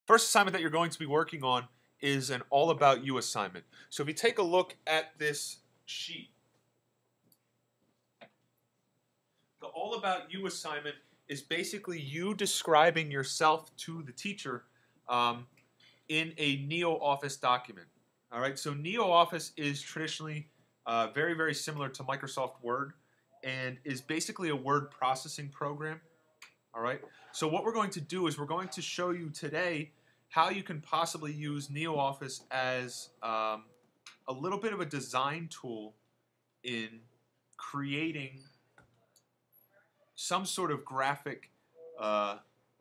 First assignment that you're going to be working on is an all about you assignment. So if you take a look at this sheet, the all about you assignment is basically you describing yourself to the teacher in a NeoOffice document. All right, so NeoOffice is traditionally very, very similar to Microsoft Word and is basically a word processing program. All right, so what we're going to do is we're going to show you today how you can possibly use NeoOffice as a little bit of a design tool in creating some sort of graphic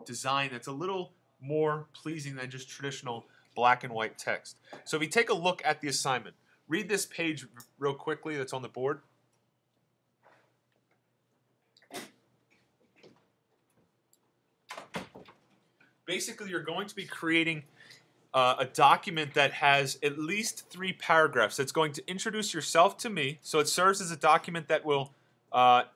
design that's a little more pleasing than just traditional black and white text. So if you take a look at the assignment, read this page real quickly that's on the board. Basically, you're going to be creating a document that has at least 3 paragraphs. That's going to introduce yourself to me. So it serves as a document that will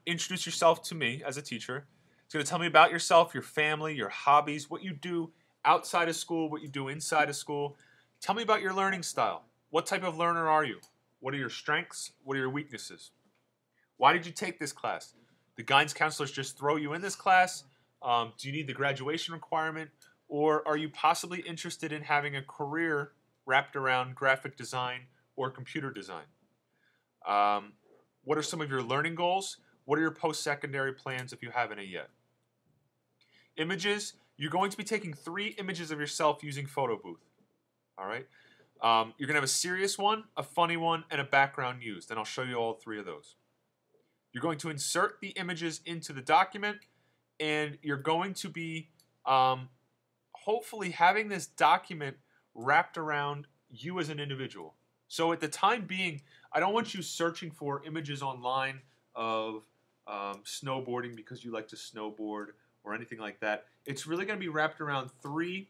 introduce yourself to me as a teacher. It's going to tell me about yourself, your family, your hobbies, what you do outside of school, what you do inside of school. Tell me about your learning style. What type of learner are you? What are your strengths? What are your weaknesses? Why did you take this class? The guidance counselors just throw you in this class? Do you need the graduation requirement? Or are you possibly interested in having a career wrapped around graphic design or computer design? What are some of your learning goals? What are your post-secondary plans if you have any yet? Images, you're going to be taking 3 images of yourself using Photo Booth. All right? You're going to have a serious one, a funny one, and a background used, and I'll show you all 3 of those. You're going to insert the images into the document, and you're going to be hopefully having this document wrapped around you as an individual. So at the time being, I don't want you searching for images online of snowboarding because you like to snowboard or anything like that. It's really going to be wrapped around 3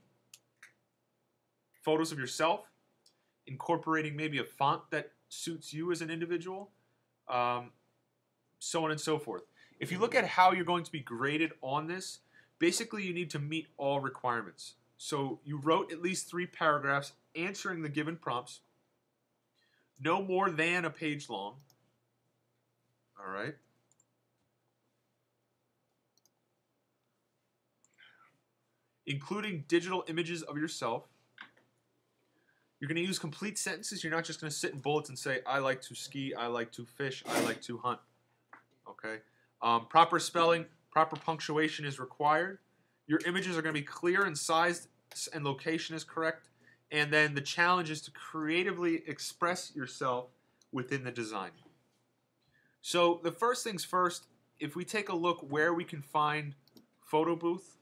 photos of yourself, incorporating maybe a font that suits you as an individual, so on and so forth. If you look at how you're going to be graded on this, basically you need to meet all requirements. So you wrote at least 3 paragraphs answering the given prompts, no more than a page long. All right. Including digital images of yourself. You're going to use complete sentences. You're not just going to sit in bullets and say, I like to ski, I like to fish, I like to hunt. Okay. Proper spelling, proper punctuation is required. Your images are going to be clear and sized and location is correct. And then the challenge is to creatively express yourself within the design. So the first things first, if we take a look where we can find Photo Booth,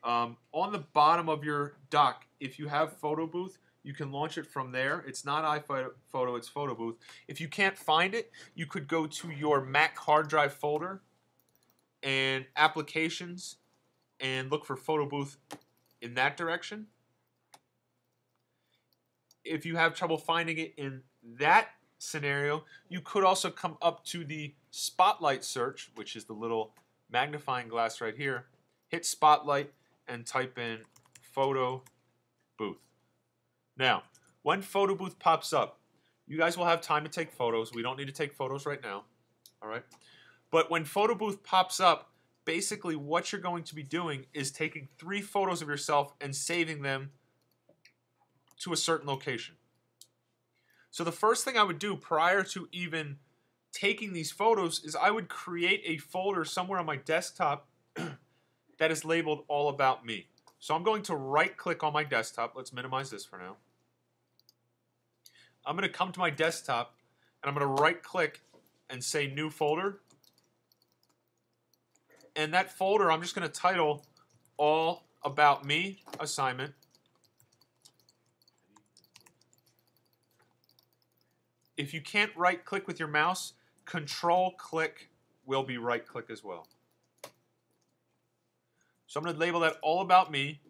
on the bottom of your doc, if you have Photo Booth, you can launch it from there. It's not iPhoto, it's Photo Booth. If you can't find it, you could go to your Mac hard drive folder and applications and look for Photo Booth in that direction. If you have trouble finding it in that scenario, you could also come up to the Spotlight search, which is the little magnifying glass right here. Hit Spotlight and type in Photo Booth. Now, when Photo Booth pops up, you guys will have time to take photos. We don't need to take photos right now. All right? But when Photo Booth pops up, basically what you're going to be doing is taking 3 photos of yourself and saving them to a certain location. So the first thing I would do prior to even taking these photos is I would create a folder somewhere on my desktop that is labeled All About Me. So I'm going to right-click on my desktop. Let's minimize this for now. I'm going to come to my desktop, and I'm going to right-click and say New Folder. And that folder, I'm just going to title All About Me Assignment. If you can't right-click with your mouse, Control-click will be right-click as well. So I'm going to label that All About Me,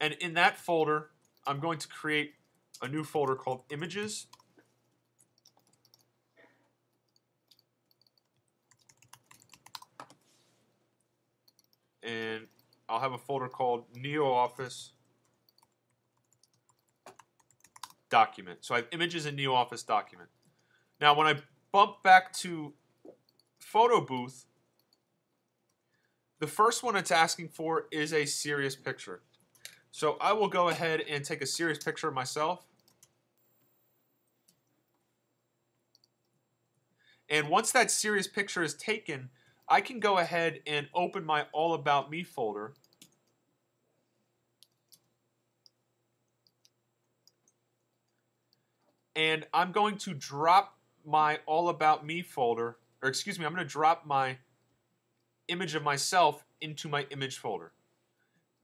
and in that folder, I'm going to create a new folder called Images. And I'll have a folder called NeoOffice Document. So I have images in NeoOffice Document. Now when I bump back to Photo Booth, the first one it's asking for is a serious picture. So I will go ahead and take a serious picture of myself. And once that serious picture is taken, I can go ahead and open my All About Me folder. And I'm going to drop my All About Me folder, or excuse me, I'm going to drop my image of myself into my image folder.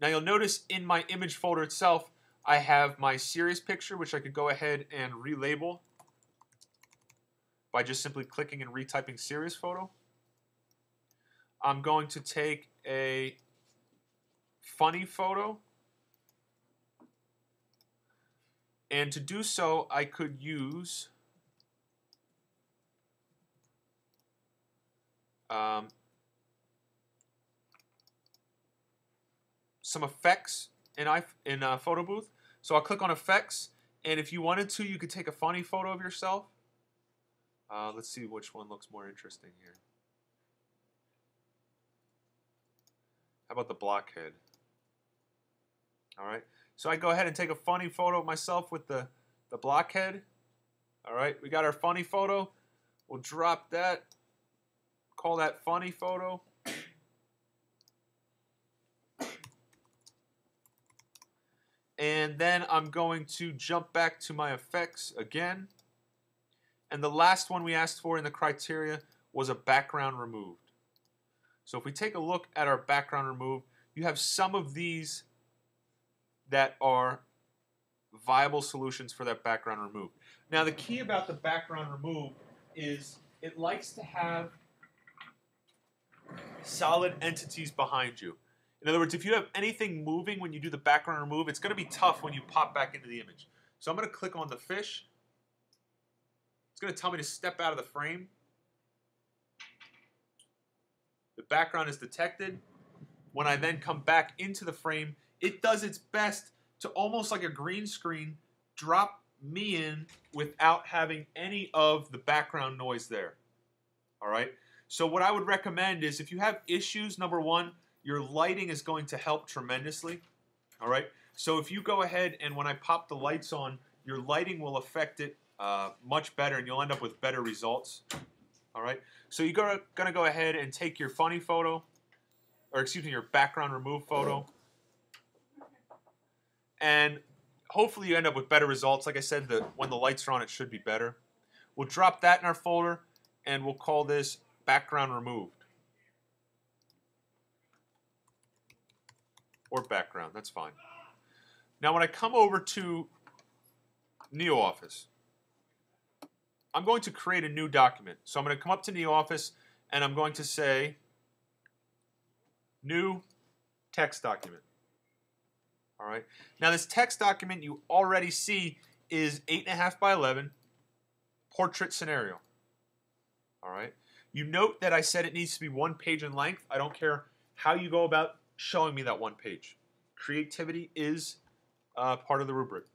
Now you'll notice in my image folder itself, I have my serious picture, which I could go ahead and relabel by just simply clicking and retyping serious photo. I'm going to take a funny photo. And to do so, I could use some effects in Photo Booth. So I'll click on effects, and if you wanted to, you could take a funny photo of yourself. Let's see which one looks more interesting here. How about the blockhead? All right. So I go ahead and take a funny photo of myself with the blockhead. All right. We got our funny photo. We'll drop that. Call that funny photo. And then I'm going to jump back to my effects again. And the last one we asked for in the criteria was a background removed. So if we take a look at our background removed, you have some of these that are viable solutions for that background removed. Now the key about the background removed is it likes to have solid entities behind you. In other words, if you have anything moving when you do the background remove, it's going to be tough when you pop back into the image. So I'm going to click on the fish. It's going to tell me to step out of the frame. The background is detected. When I then come back into the frame, it does its best to almost like a green screen drop me in without having any of the background noise there. All right. So what I would recommend is if you have issues, number one, your lighting is going to help tremendously. All right. So if you go ahead and when I pop the lights on, your lighting will affect it much better, and you'll end up with better results. All right. So you're going to go ahead and take your funny photo, or excuse me, your background remove photo. And hopefully you end up with better results. Like I said, when the lights are on, it should be better. We'll drop that in our folder, and we'll call this background removed. Or background, that's fine. Now when I come over to NeoOffice, I'm going to create a new document. So I'm going to come up to NeoOffice, and I'm going to say new text document. All right. Now this text document you already see is 8.5 by 11 portrait scenario. All right. You note that I said it needs to be 1 page in length. I don't care how you go about showing me that 1 page. Creativity is part of the rubric.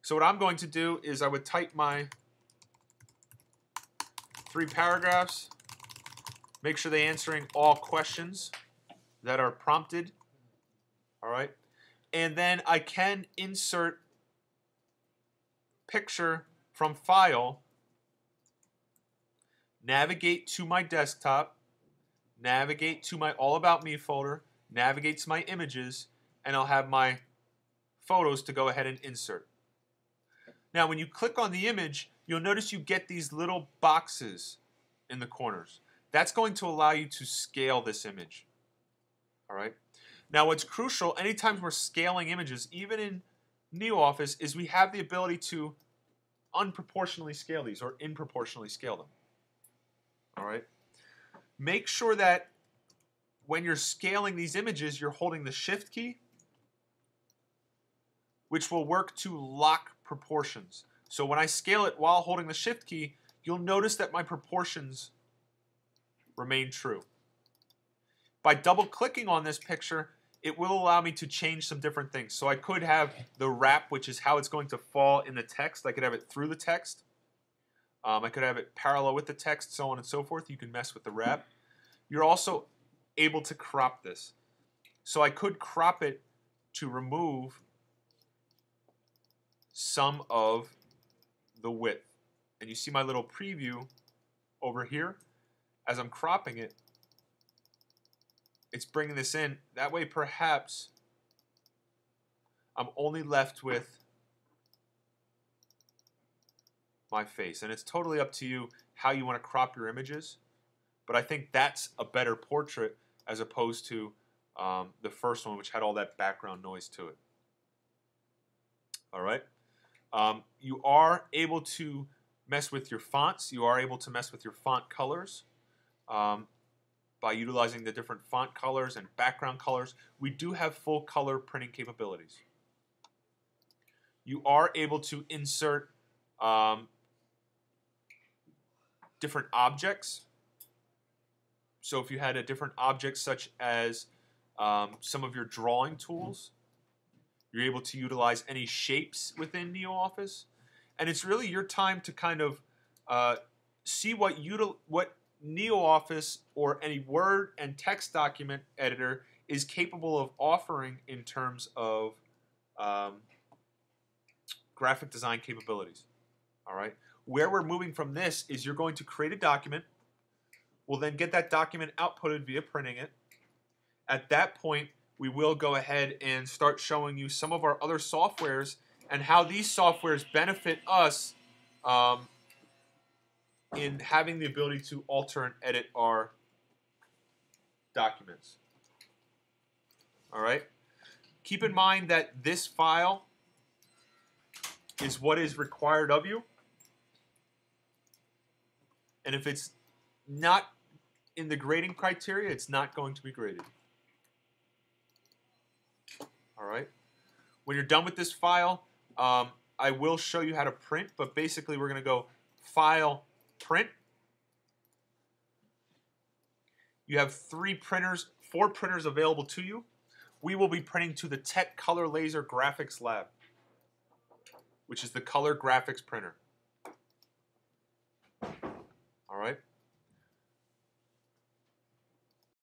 So what I'm going to do is I would type my 3 paragraphs, make sure they're answering all questions that are prompted. All right. And then I can insert picture from file, navigate to my desktop, navigate to my All About Me folder, navigate to my images, and I'll have my photos to go ahead and insert. Now when you click on the image, you'll notice you get these little boxes in the corners. That's going to allow you to scale this image. All right. Now what's crucial, anytime we're scaling images, even in NeoOffice, is we have the ability to unproportionally scale these or inproportionally scale them. All right. Make sure that when you're scaling these images, you're holding the Shift key, which will work to lock proportions. So when I scale it while holding the Shift key, you'll notice that my proportions remain true. By double-clicking on this picture, it will allow me to change some different things. So I could have the wrap, which is how it's going to fall in the text. I could have it through the text. I could have it parallel with the text, so on and so forth. You can mess with the wrap. You're also able to crop this. So I could crop it to remove some of the width. And you see my little preview over here. As I'm cropping it, it's bringing this in. That way, perhaps, I'm only left with my face. And it's totally up to you how you want to crop your images. But I think that's a better portrait as opposed to the first one, which had all that background noise to it. All right. You are able to mess with your fonts. You are able to mess with your font colors by utilizing the different font colors and background colors. We do have full color printing capabilities. You are able to insert different objects. So if you had a different object such as some of your drawing tools, you're able to utilize any shapes within NeoOffice. And it's really your time to kind of see what NeoOffice or any Word and text document editor is capable of offering in terms of graphic design capabilities. All right. Where we're moving from this is you're going to create a document. We'll then get that document outputted via printing it. At that point, we will go ahead and start showing you some of our other softwares and how these softwares benefit us in having the ability to alter and edit our documents. All right. Keep in mind that this file is what is required of you. And if it's not in the grading criteria, it's not going to be graded. All right. When you're done with this file, I will show you how to print, but basically we're going to go File, Print. You have 4 printers available to you. We will be printing to the Tech Color Laser Graphics Lab, which is the color graphics printer. All right.